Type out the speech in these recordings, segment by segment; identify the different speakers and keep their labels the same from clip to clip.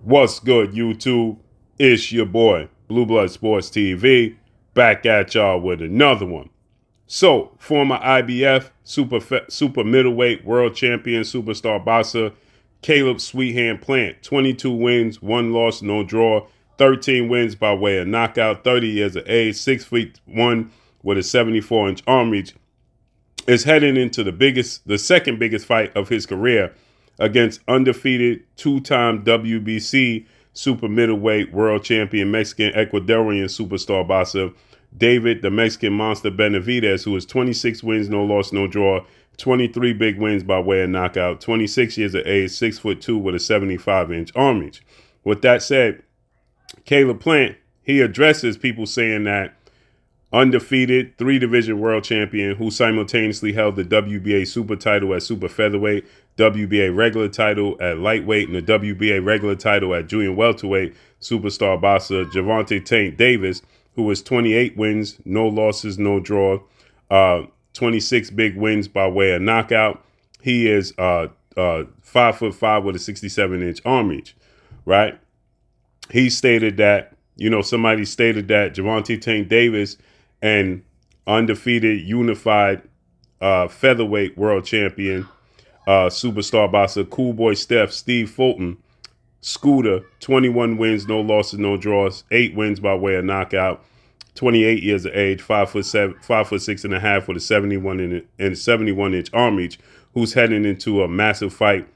Speaker 1: What's good, YouTube? It's your boy, Blue Blood Sports TV, back at y'all with another one. So, former IBF super middleweight world champion superstar boxer Caleb Sweethand Plant, 22 wins, 1 loss, no draw, 13 wins by way of knockout, 30 years of age, 6'1" with a 74-inch arm reach, is heading into the second biggest fight of his career against undefeated two-time WBC super middleweight world champion Mexican Ecuadorian superstar boxer David the Mexican Monster Benavidez, who is 26 wins, no loss, no draw, 23 big wins by way of knockout, 26 years of age, 6'2" with a 75-inch arm reach. With that said, Caleb Plant, he addresses people saying that undefeated 3-division world champion who simultaneously held the WBA super title at super featherweight, WBA regular title at lightweight, and the WBA regular title at junior welterweight, superstar boxer Gervonta Tank Davis, who is 28 wins, no losses, no draw, 26 big wins by way of knockout. He is 5'5" with a 67-inch arm reach, right? He stated that, somebody stated that Gervonta Tank Davis and undefeated unified featherweight world champion superstar boxer Cool Boy Steve Fulton, Scooter, 21 wins, no losses, no draws, 8 wins by way of knockout, 28 years of age, 5'6.5" with a 71-inch arm reach, who's heading into a massive fight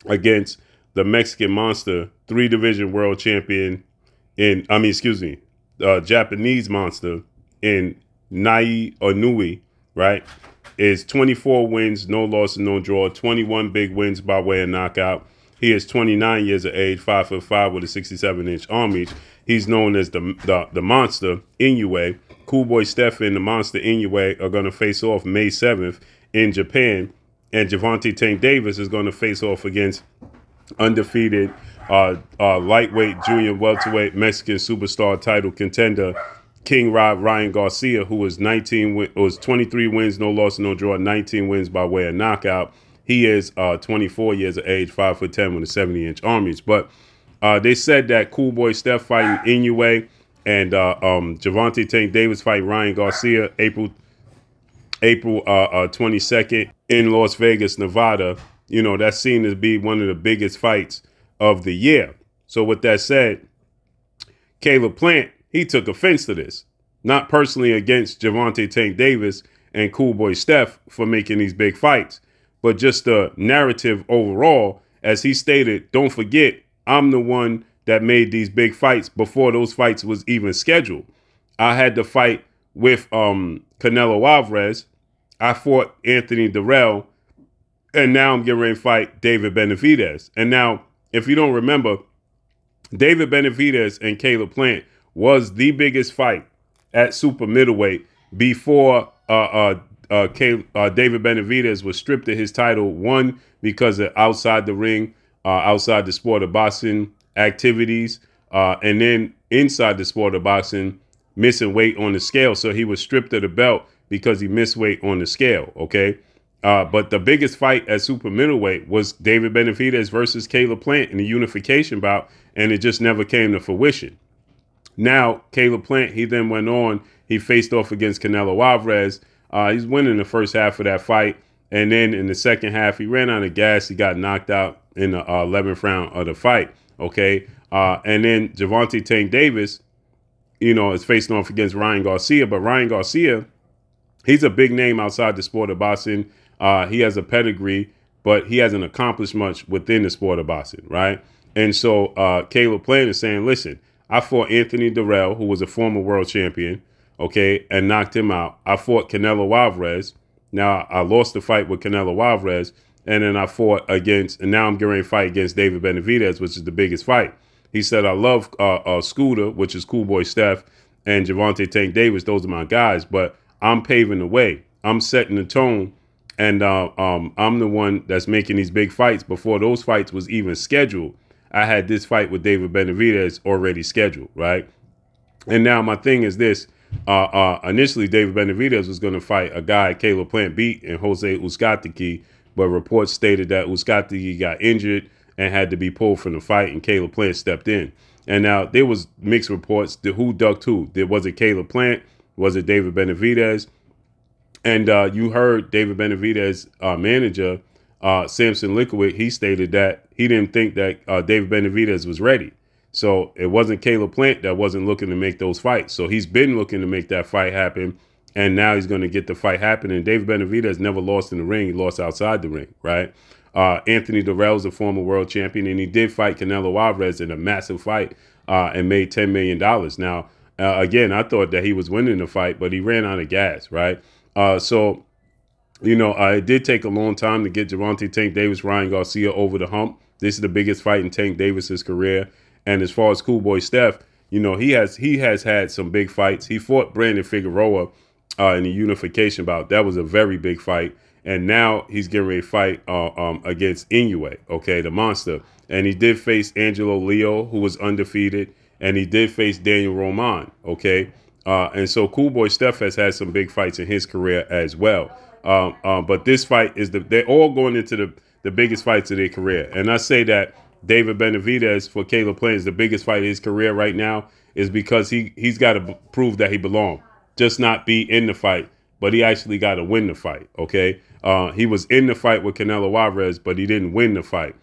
Speaker 1: against the Mexican Monster, 3-division world champion Japanese Monster in Nai Onui, right? Is 24 wins, no losses, no draw, 21 big wins by way of knockout. He is 29 years of age, 5'5" with a 67-inch arm reach. He's known as the Monster Inoue. Cool Boy Steph and the Monster Inoue are going to face off May 7th in Japan, and Gervonta Tank Davis is going to face off against undefeated lightweight, junior welterweight Mexican superstar title contender King Ryan Garcia, who was 23 wins, no loss, no draw, 19 wins by way of knockout. He is 24 years of age, 5'10" with a 70-inch arm reach. But they said that Cool Boy Steph fighting Inoue and Gervonta Tank Davis fighting Ryan Garcia April 22nd in Las Vegas, Nevada. That's seen to be one of the biggest fights of the year. So with that said, Caleb Plant, he took offense to this, not personally against Gervonta Tank Davis and Cool Boy Steph for making these big fights, but just the narrative overall. As he stated, don't forget, I'm the one that made these big fights before those fights was even scheduled. I had to fight with Canelo Alvarez. I fought Anthony Durrell, and now I'm getting ready to fight David Benavidez. And now, if you don't remember, David Benavidez and Caleb Plant was the biggest fight at super middleweight before David Benavidez was stripped of his title, one, because of outside the ring, outside the sport of boxing activities, and then inside the sport of boxing, missing weight on the scale. So he was stripped of the belt because he missed weight on the scale, okay? But the biggest fight at super middleweight was David Benavidez versus Caleb Plant in the unification bout, and it just never came to fruition. Now, Caleb Plant, he then went on, he faced off against Canelo Alvarez. He's winning the first half of that fight, and then in the second half, he ran out of gas. He got knocked out in the 11th round of the fight, okay? And then Gervonta Tank Davis, is facing off against Ryan Garcia, but Ryan Garcia, he's a big name outside the sport of boxing. He has a pedigree, but he hasn't accomplished much within the sport of boxing, right? And so Caleb Plant is saying, listen, I fought Anthony Durrell, who was a former world champion, okay, and knocked him out. I fought Canelo Alvarez. Now, I lost the fight with Canelo Alvarez, and then I fought against, and now I'm getting ready to fight against David Benavidez, which is the biggest fight. He said, I love Scooter, which is Cool Boy Steph, and Gervonta Tank Davis. Those are my guys, but I'm paving the way. I'm setting the tone, and I'm the one that's making these big fights. Before those fights was even scheduled, I had this fight with David Benavidez already scheduled, right? And now my thing is this. Initially, David Benavidez was going to fight a guy Caleb Plant beat in Jose Uzcategui, but reports stated that Uzcategui got injured and had to be pulled from the fight, and Caleb Plant stepped in. And now there was mixed reports. Who ducked who? Was it Caleb Plant? Was it David Benavidez? And you heard David Benavidez manager, Samson Liquid, he stated that he didn't think that David Benavidez was ready. So it wasn't Caleb Plant that wasn't looking to make those fights. So he's been looking to make that fight happen. And now he's going to get the fight happening. David Benavidez never lost in the ring. He lost outside the ring, right? Anthony Durrell's a former world champion, and he did fight Canelo Alvarez in a massive fight and made $10 million. Now, again, I thought that he was winning the fight, but he ran out of gas, right? So, you know, it did take a long time to get Gervonta Tank Davis, Ryan Garcia over the hump. This is the biggest fight in Tank Davis's career. And as far as Cool Boy Steph, you know, he has had some big fights. He fought Brandon Figueroa in the unification bout. That was a very big fight. And now he's getting ready to fight against Inoue, okay, the monster. And he did face Angelo Leo, who was undefeated. And he did face Daniel Roman, okay. And so Cool Boy Steph has had some big fights in his career as well. But this fight is they're all going into the biggest fights of their career. And I say that David Benavidez for Caleb Plant is the biggest fight of his career right now is because he's got to prove that he belongs. Just not be in the fight, but he actually got to win the fight, okay? He was in the fight with Canelo Alvarez, but he didn't win the fight.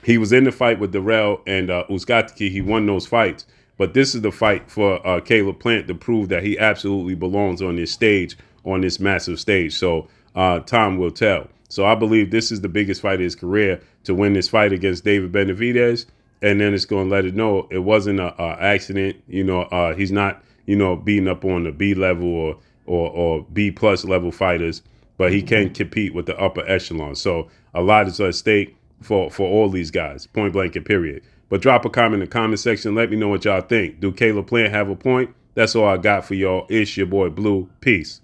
Speaker 1: He was in the fight with Durrell and Uzcategui. He won those fights. But this is the fight for Caleb Plant to prove that he absolutely belongs on this stage, on this massive stage. So time will tell. So I believe this is the biggest fight of his career to win this fight against David Benavidez. And then it's going to let it know it wasn't an accident. You know, he's not, you know, beating up on the B level or B plus level fighters, but he can compete with the upper echelon. So a lot is at stake for all these guys, point blank and period. But drop a comment in the comment section. Let me know what y'all think. Do Caleb Plant have a point? That's all I got for y'all. It's your boy Blue. Peace.